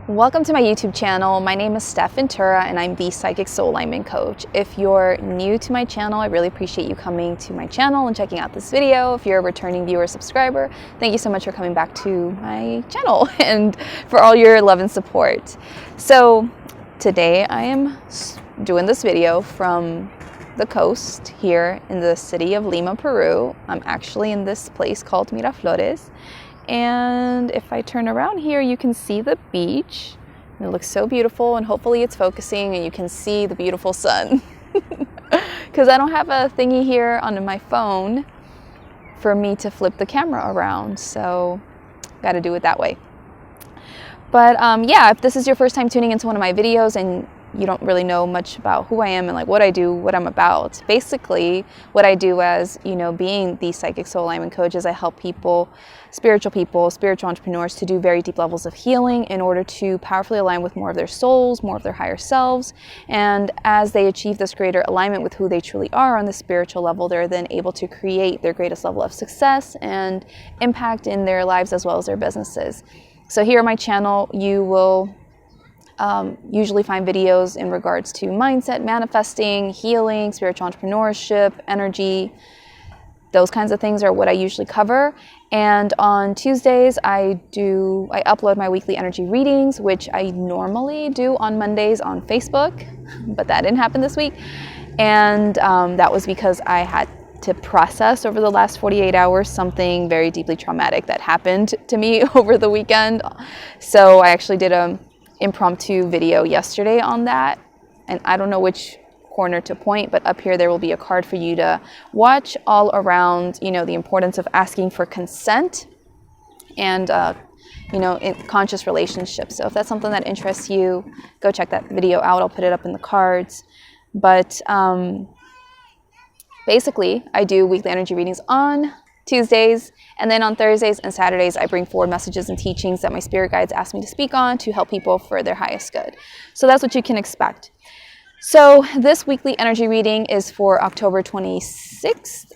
Welcome to my YouTube channel. My name is Stef and I'm the Psychic Soul Alignment Coach. If you're new to my channel, I really appreciate you coming to my channel and checking out this video. If you're a returning viewer or subscriber, thank you so much for coming back to my channel and for all your love and support. So today I am doing this video from the coast here in the city of Lima, Peru. I'm actually in this place called Miraflores. And if I turn around here, you can see the beach. And it looks so beautiful, and hopefully it's focusing and you can see the beautiful sun. Because I don't have a thingy here on my phone for me to flip the camera around, so got to do it that way. But yeah, if this is your first time tuning into one of my videos and you don't really know much about who I am and like what I do, what I'm about. Basically, what I do as, being the Psychic Soul Alignment Coach is I help people, spiritual entrepreneurs to do very deep levels of healing in order to powerfully align with more of their souls, more of their higher selves. And as they achieve this greater alignment with who they truly are on the spiritual level, they're then able to create their greatest level of success and impact in their lives as well as their businesses. So here on my channel, you will usually find videos in regards to mindset, manifesting, healing, spiritual entrepreneurship, energy. Those kinds of things are what I usually cover. And on Tuesdays, I upload my weekly energy readings, which I normally do on Mondays on Facebook, but that didn't happen this week. And that was because I had to process over the last 48 hours something very deeply traumatic that happened to me over the weekend. So I actually did a impromptu video yesterday on that, and I don't know which corner to point, but up here there will be a card for you to watch all around, the importance of asking for consent and in conscious relationships. So if that's something that interests you, go check that video out. I'll put it up in the cards. But basically I do weekly energy readings on Tuesdays, and then on Thursdays and Saturdays, I bring forward messages and teachings that my spirit guides ask me to speak on to help people for their highest good. So that's what you can expect. So this weekly energy reading is for October 26th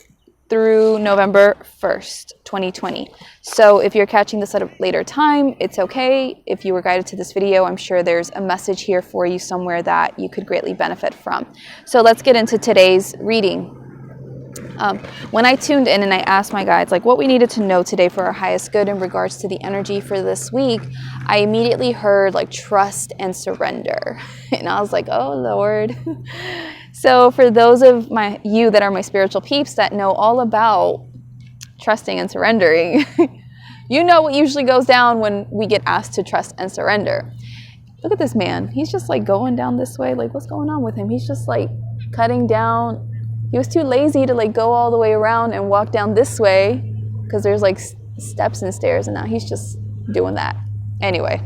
through November 1st, 2020. So if you're catching this at a later time, it's okay. If you were guided to this video, I'm sure there's a message here for you somewhere that you could greatly benefit from. So let's get into today's reading. When I tuned in and I asked my guides what we needed to know today for our highest good in regards to the energy for this week, I immediately heard trust and surrender. And I was like, oh Lord. So for those of you that are my spiritual peeps that know all about trusting and surrendering, you know what usually goes down when we get asked to trust and surrender. Look at this man. He's just going down this way. What's going on with him? He's just cutting down. He was too lazy to go all the way around and walk down this way because there's steps and stairs, and now he's just doing that. Anyway,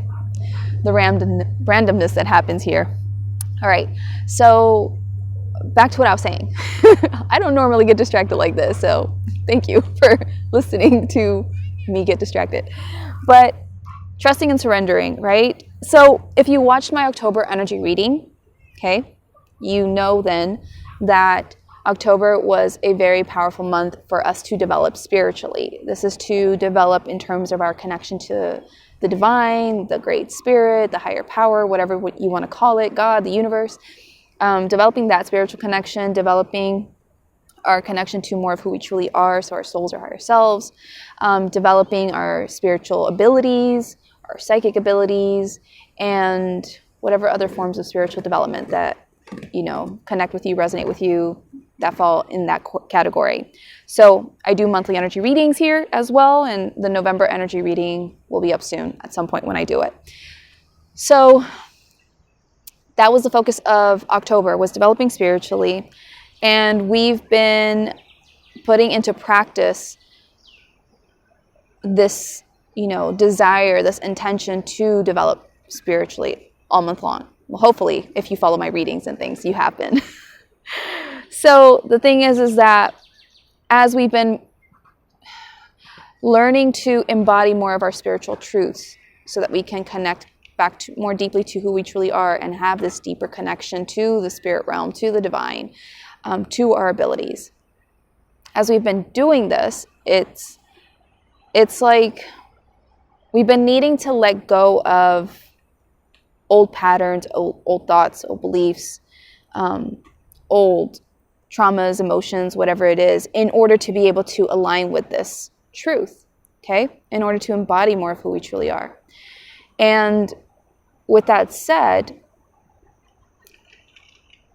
the randomness that happens here. All right, so back to what I was saying. I don't normally get distracted like this, so thank you for listening to me get distracted. But trusting and surrendering, right? So if you watched my October energy reading, okay, you know then that October was a very powerful month for us to develop spiritually. This is to develop in terms of our connection to the divine, the great spirit, the higher power, whatever you want to call it, God, the universe. Developing that spiritual connection, developing our connection to more of who we truly are, so our souls or higher selves, developing our spiritual abilities, our psychic abilities, and whatever other forms of spiritual development that, connect with you, resonate with you, that fall in that category. So I do monthly energy readings here as well, and the November energy reading will be up soon at some point when I do it. So that was the focus of October, was developing spiritually, and we've been putting into practice this, desire, this intention to develop spiritually all month long. Well, hopefully, if you follow my readings and things, you have been. So the thing is that as we've been learning to embody more of our spiritual truths so that we can connect back to more deeply to who we truly are and have this deeper connection to the spirit realm, to the divine, to our abilities. As we've been doing this, it's we've been needing to let go of old patterns, old thoughts, old beliefs, old traumas, emotions, whatever it is, in order to be able to align with this truth, okay? In order to embody more of who we truly are. And with that said,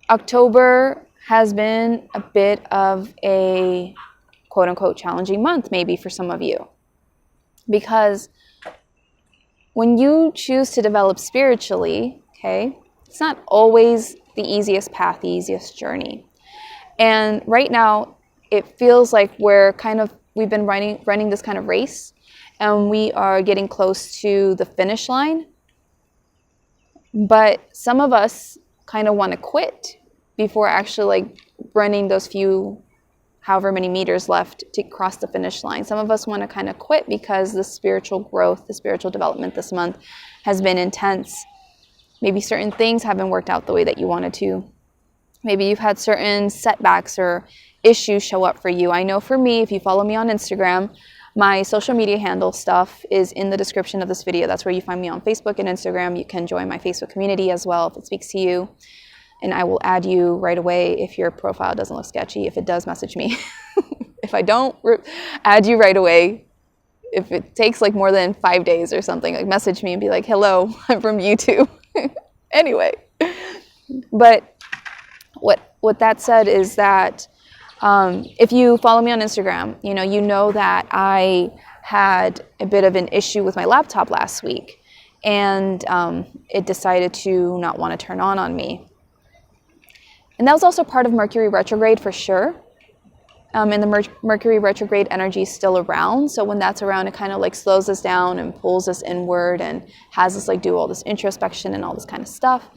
October has been a bit of a quote-unquote challenging month, maybe for some of you. Because when you choose to develop spiritually, okay, it's not always the easiest path, the easiest journey. And right now, it feels like we've been running this kind of race, and we are getting close to the finish line. But some of us kind of want to quit before actually running those however many meters left to cross the finish line. Some of us want to kind of quit because the spiritual growth, the spiritual development this month has been intense. Maybe certain things haven't worked out the way that you wanted to. Maybe you've had certain setbacks or issues show up for you. I know for me, if you follow me on Instagram, my social media handle stuff is in the description of this video. That's where you find me on Facebook and Instagram. You can join my Facebook community as well if it speaks to you. And I will add you right away if your profile doesn't look sketchy. If it does, message me. If I don't, add you right away. If it takes more than 5 days or something, message me and be like, hello, I'm from YouTube. Anyway, but what that said is that if you follow me on Instagram, you know that I had a bit of an issue with my laptop last week, and it decided to not want to turn on me. And that was also part of Mercury retrograde for sure. And the Mercury retrograde energy is still around. So when that's around, it kind of slows us down and pulls us inward and has us do all this introspection and all this kind of stuff.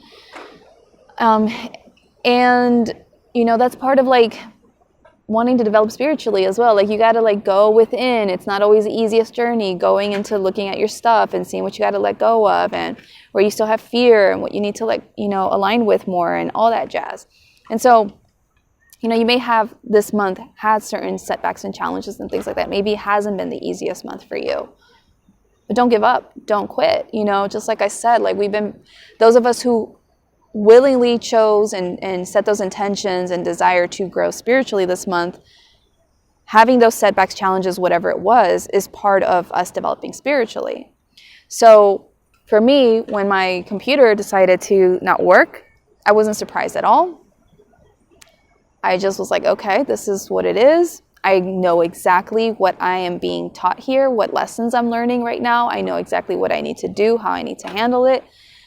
And, that's part of wanting to develop spiritually as well. You got to go within. It's not always the easiest journey, going into looking at your stuff and seeing what you got to let go of, and where you still have fear and what you need to align with more and all that jazz. And so, you may have this month had certain setbacks and challenges and things like that. Maybe it hasn't been the easiest month for you. But don't give up. Don't quit. Just like I said, those of us who willingly chose and set those intentions and desire to grow spiritually this month, having those setbacks, challenges, whatever it was, is part of us developing spiritually. So for me, when my computer decided to not work, I wasn't surprised at all. I just was okay, this is what it is. I know exactly what I am being taught here, what lessons I'm learning right now. I know exactly what I need to do, how I need to handle it.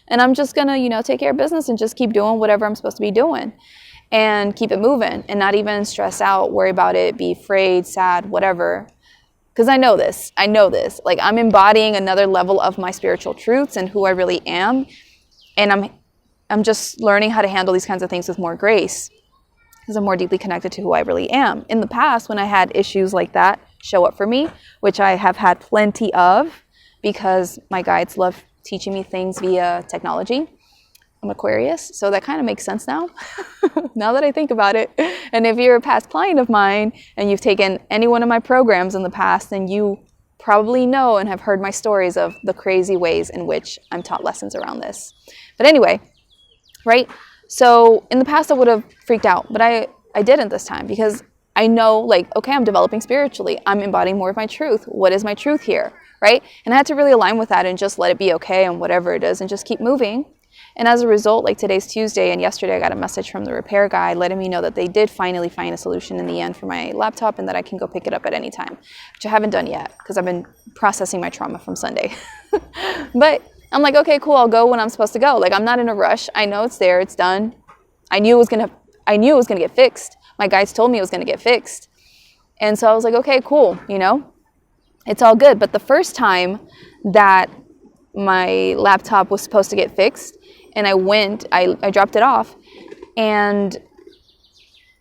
And I'm just going to, take care of business and just keep doing whatever I'm supposed to be doing and keep it moving and not even stress out, worry about it, be afraid, sad, whatever. Because I know this. I'm embodying another level of my spiritual truths and who I really am. And I'm just learning how to handle these kinds of things with more grace, because I'm more deeply connected to who I really am. In the past, when I had issues like that show up for me, which I have had plenty of because my guides love teaching me things via technology. I'm Aquarius, so that kind of makes sense now, now that I think about it. And if you're a past client of mine and you've taken any one of my programs in the past, then you probably know and have heard my stories of the crazy ways in which I'm taught lessons around this. But anyway, right? So in the past I would have freaked out, but I didn't this time, because I know okay, I'm developing spiritually. I'm embodying more of my truth. What is my truth here, right? And I had to really align with that and just let it be okay and whatever it is and just keep moving. And as a result, today's Tuesday and yesterday I got a message from the repair guy letting me know that they did finally find a solution in the end for my laptop and that I can go pick it up at any time, which I haven't done yet because I've been processing my trauma from Sunday. But I'm okay, cool, I'll go when I'm supposed to go. I'm not in a rush. I know it's there, it's done. I knew it was gonna get fixed. My guides told me it was gonna get fixed. And so I was okay, cool, it's all good. But the first time that my laptop was supposed to get fixed and I dropped it off, and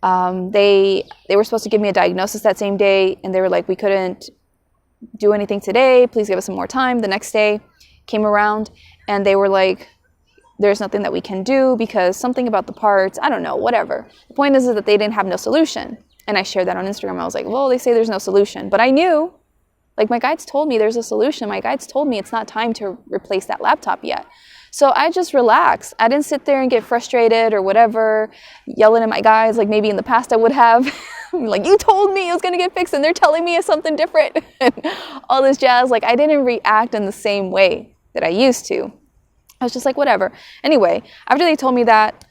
they were supposed to give me a diagnosis that same day, and they were we couldn't do anything today, please give us some more time. The next day came around and they were there's nothing that we can do because something about the parts, I don't know, whatever. The point is that they didn't have no solution. And I shared that on Instagram. I was well, they say there's no solution. But I knew, my guides told me there's a solution. My guides told me it's not time to replace that laptop yet. So I just relaxed. I didn't sit there and get frustrated or whatever, yelling at my guys like maybe in the past I would have. Like, you told me it was going to get fixed and they're telling me it's something different. All this jazz. Like, I didn't react in the same way that I used to. I was just like, whatever. Anyway, after they told me that,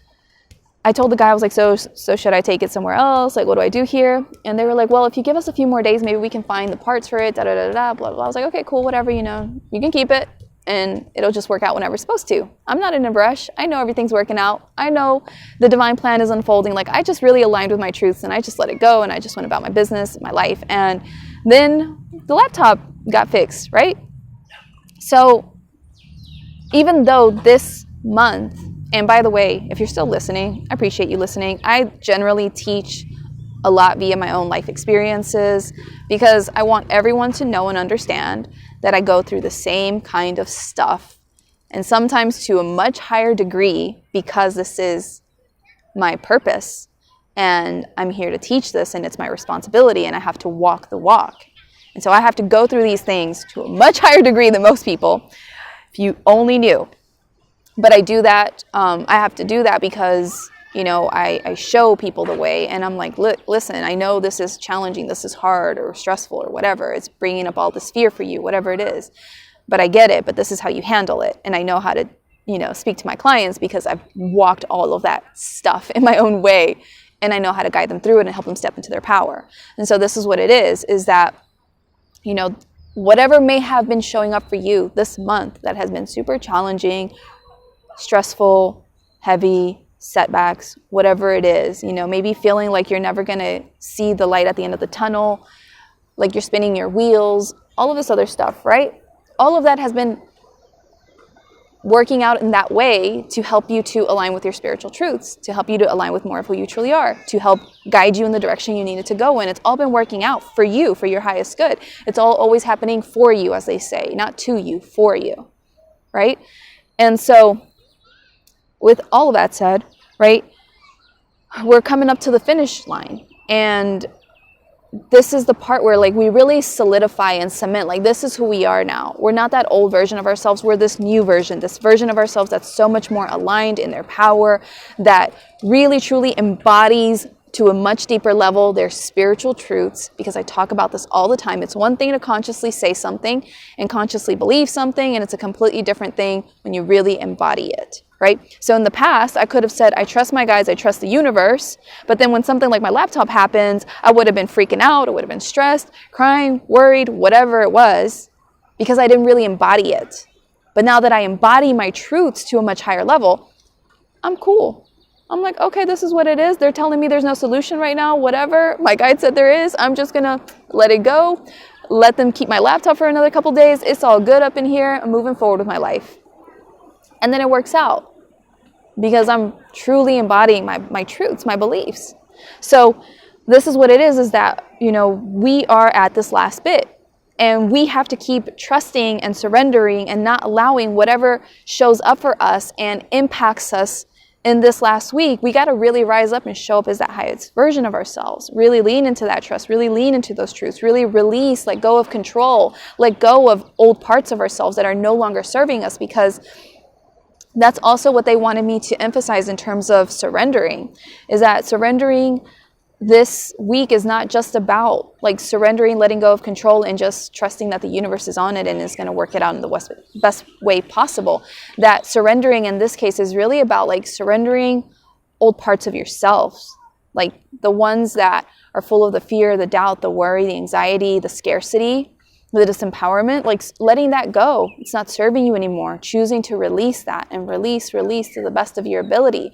I told the guy, I was like, so should I take it somewhere else? Like, what do I do here? And they were like, well, if you give us a few more days, maybe we can find the parts for it, da da da da, blah, blah. I was like, okay, cool, whatever, you can keep it. And it'll just work out whenever it's supposed to. I'm not in a rush. I know everything's working out. I know the divine plan is unfolding. Like, I just really aligned with my truths and I just let it go and I just went about my business, my life. And then the laptop got fixed, right? So even though this month, and by the way, if you're still listening, I appreciate you listening. I generally teach a lot via my own life experiences because I want everyone to know and understand that I go through the same kind of stuff, and sometimes to a much higher degree, because this is my purpose and I'm here to teach this and it's my responsibility and I have to walk the walk. And so I have to go through these things to a much higher degree than most people, if you only knew. But I do that, I have to do that because, I show people the way, and I'm like, look, listen, I know this is challenging, this is hard or stressful or whatever. It's bringing up all this fear for you, whatever it is. But I get it, but this is how you handle it. And I know how to, speak to my clients because I've walked all of that stuff in my own way, and I know how to guide them through it and help them step into their power. And so this is what it is that, whatever may have been showing up for you this month that has been super challenging, stressful, heavy, setbacks, whatever it is, maybe feeling like you're never going to see the light at the end of the tunnel, like you're spinning your wheels, all of this other stuff, right? All of that has been working out in that way to help you to align with your spiritual truths, to help you to align with more of who you truly are, to help guide you in the direction you needed to go in. It's all been working out for you, for your highest good. It's all always happening for you, as they say, not to you, for you, right? And so with all of that said, right, we're coming up to the finish line. And this is the part where we really solidify and cement, this is who we are now. We're not that old version of ourselves. We're this new version, this version of ourselves that's so much more aligned in their power, that really truly embodies to a much deeper level their spiritual truths, because I talk about this all the time. It's one thing to consciously say something and consciously believe something, and it's a completely different thing when you really embody it, right? So in the past, I could have said, I trust my guides, I trust the universe, but then when something like my laptop happens, I would have been freaking out, I would have been stressed, crying, worried, whatever it was, because I didn't really embody it. But now that I embody my truths to a much higher level, I'm cool. I'm like, okay, this is what it is. They're telling me there's no solution right now, whatever. My guide said there is. I'm just going to let it go, let them keep my laptop for another couple days. It's all good up in here. I'm moving forward with my life. And then it works out because I'm truly embodying my truths, my beliefs. So this is what it is that, we are at this last bit. And we have to keep trusting and surrendering and not allowing whatever shows up for us and impacts us in this last week. We got to really rise up and show up as that highest version of ourselves. Really lean into that trust, really lean into those truths, really release, let go of control, let go of old parts of ourselves that are no longer serving us, because that's also what they wanted me to emphasize in terms of surrendering, is that surrendering this week is not just about surrendering, letting go of control, and just trusting that the universe is on it and is going to work it out in the best way possible. That surrendering in this case is really about surrendering old parts of yourselves, the ones that are full of the fear, the doubt, the worry, the anxiety, the scarcity, the disempowerment, letting that go. It's not serving you anymore. Choosing to release that and release to the best of your ability.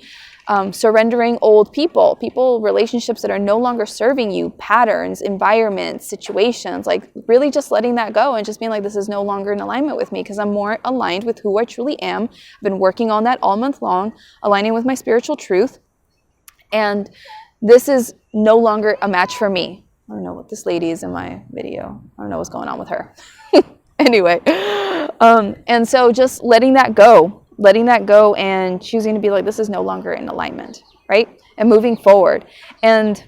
Surrendering old people, relationships that are no longer serving you, patterns, environments, situations, really just letting that go and just being this is no longer in alignment with me, because I'm more aligned with who I truly am. I've been working on that all month long, aligning with my spiritual truth. And this is no longer a match for me. I don't know what this lady is in my video. I don't know what's going on with her. Anyway, and so just letting that go and choosing to be this is no longer in alignment, right? And moving forward. And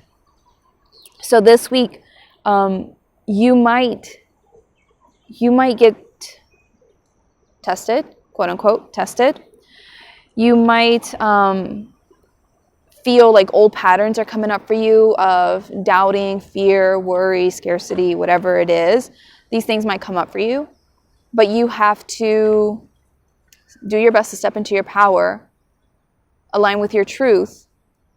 so this week, you might get tested, quote unquote, tested. You might feel like old patterns are coming up for you of doubting, fear, worry, scarcity, whatever it is. These things might come up for you, but you have to do your best to step into your power, align with your truth,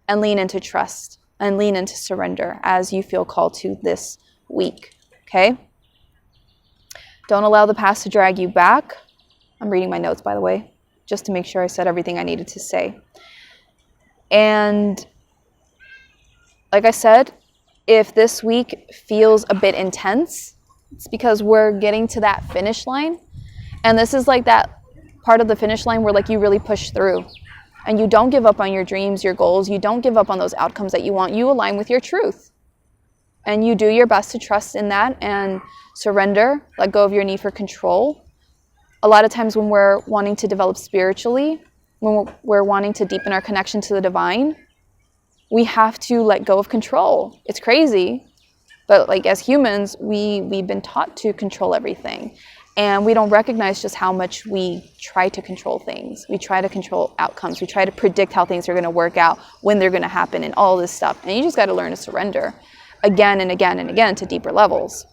and lean into trust and lean into surrender as you feel called to this week, okay? Don't allow the past to drag you back. I'm reading my notes, by the way, just to make sure I said everything I needed to say. And like I said, if this week feels a bit intense, it's because we're getting to that finish line. And this is like that part of the finish line where like you really push through and you don't give up on your dreams, your goals. You don't give up on those outcomes that you want. You align with your truth and you do your best to trust in that and surrender, let go of your need for control. A lot of times when we're wanting to develop spiritually, when we're wanting to deepen our connection to the divine, we have to let go of control. It's crazy, but like as humans, we've been taught to control everything. And we don't recognize just how much we try to control things. We try to control outcomes. We try to predict how things are going to work out, when they're going to happen, and all this stuff. And you just got to learn to surrender again and again and again to deeper levels.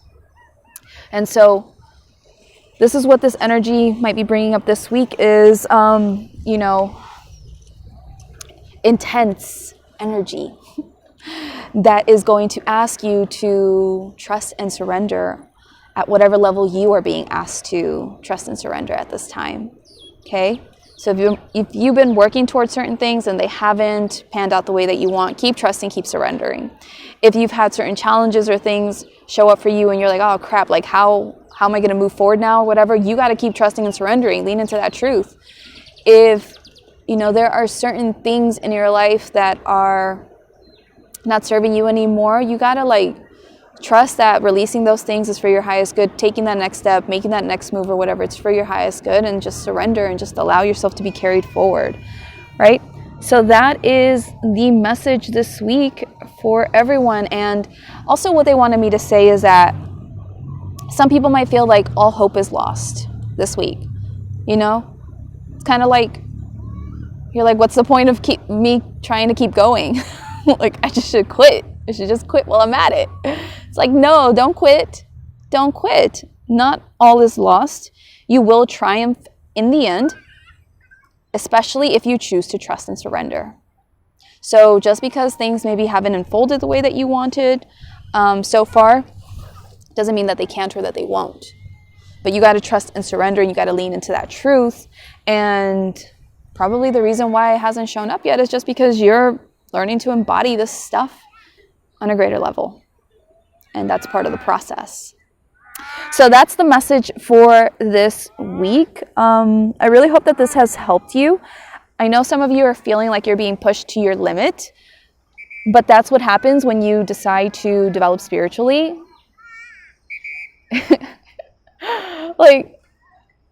And so this is what this energy might be bringing up this week is, intense energy that is going to ask you to trust and surrender at whatever level you are being asked to trust and surrender at this time, okay? So if you've been working towards certain things and they haven't panned out the way that you want, keep trusting, keep surrendering. If you've had certain challenges or things show up for you and you're like, oh crap, like how am I going to move forward now or whatever, you got to keep trusting and surrendering, lean into that truth. If, there are certain things in your life that are not serving you anymore, you got to trust that releasing those things is for your highest good, taking that next step, making that next move or whatever, it's for your highest good, and just surrender and just allow yourself to be carried forward, right? So that is the message this week for everyone. And also what they wanted me to say is that some people might feel like all hope is lost this week, It's kind of like, you're like, what's the point of me trying to keep going? Like, I just should quit. I should just quit while I'm at it. It's like, no, don't quit. Don't quit. Not all is lost. You will triumph in the end, especially if you choose to trust and surrender. So just because things maybe haven't unfolded the way that you wanted so far, doesn't mean that they can't or that they won't. But you got to trust and surrender, and you got to lean into that truth. And probably the reason why it hasn't shown up yet is just because you're learning to embody this stuff on a greater level. And that's part of the process. So that's the message for this week. I really hope that this has helped you. I know some of you are feeling like you're being pushed to your limit, but that's what happens when you decide to develop spiritually.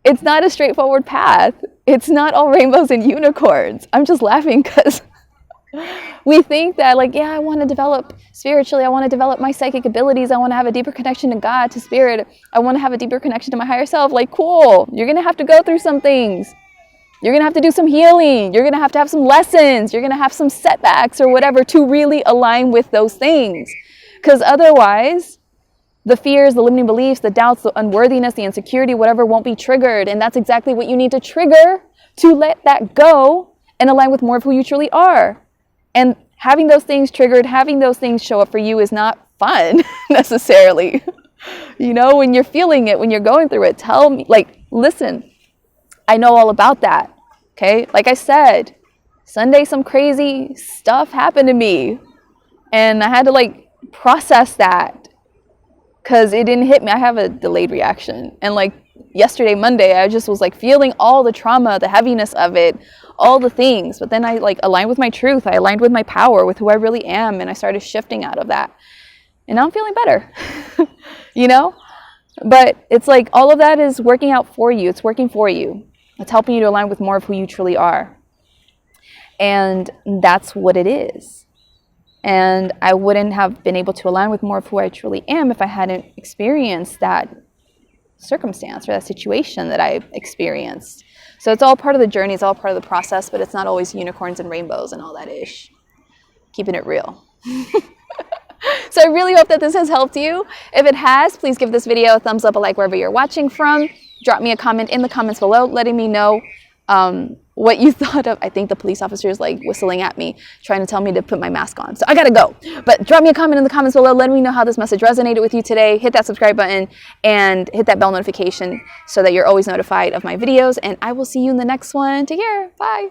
It's not a straightforward path. It's not all rainbows and unicorns. I'm just laughing because we think that I want to develop spiritually. I want to develop my psychic abilities. I want to have a deeper connection to God, to spirit. I want to have a deeper connection to my higher self. Cool. You're going to have to go through some things. You're going to have to do some healing. You're going to have some lessons. You're going to have some setbacks or whatever to really align with those things. Because otherwise, the fears, the limiting beliefs, the doubts, the unworthiness, the insecurity, whatever won't be triggered. And that's exactly what you need to trigger to let that go and align with more of who you truly are. And having those things triggered, having those things show up for you is not fun necessarily. When you're feeling it, when you're going through it, tell me, listen, I know all about that. Okay. Like I said, Sunday, some crazy stuff happened to me and I had to process that because it didn't hit me. I have a delayed reaction. And yesterday, Monday, I just was feeling all the trauma, the heaviness of it, all the things. But then I aligned with my truth. I aligned with my power, with who I really am. And I started shifting out of that. And now I'm feeling better, But it's all of that is working out for you. It's working for you. It's helping you to align with more of who you truly are. And that's what it is. And I wouldn't have been able to align with more of who I truly am if I hadn't experienced that circumstance or that situation that I experienced. So it's all part of the journey. It's all part of the process, but it's not always unicorns and rainbows and all that ish. Keeping it real. So I really hope that this has helped you. If it has, please give this video a thumbs up, a like wherever you're watching from. Drop me a comment in the comments below letting me know what you thought of. I think the police officer is like whistling at me, trying to tell me to put my mask on. So I gotta go. But drop me a comment in the comments below letting me know how this message resonated with you today. Hit that subscribe button and hit that bell notification so that you're always notified of my videos. And I will see you in the next one. Take care. Bye.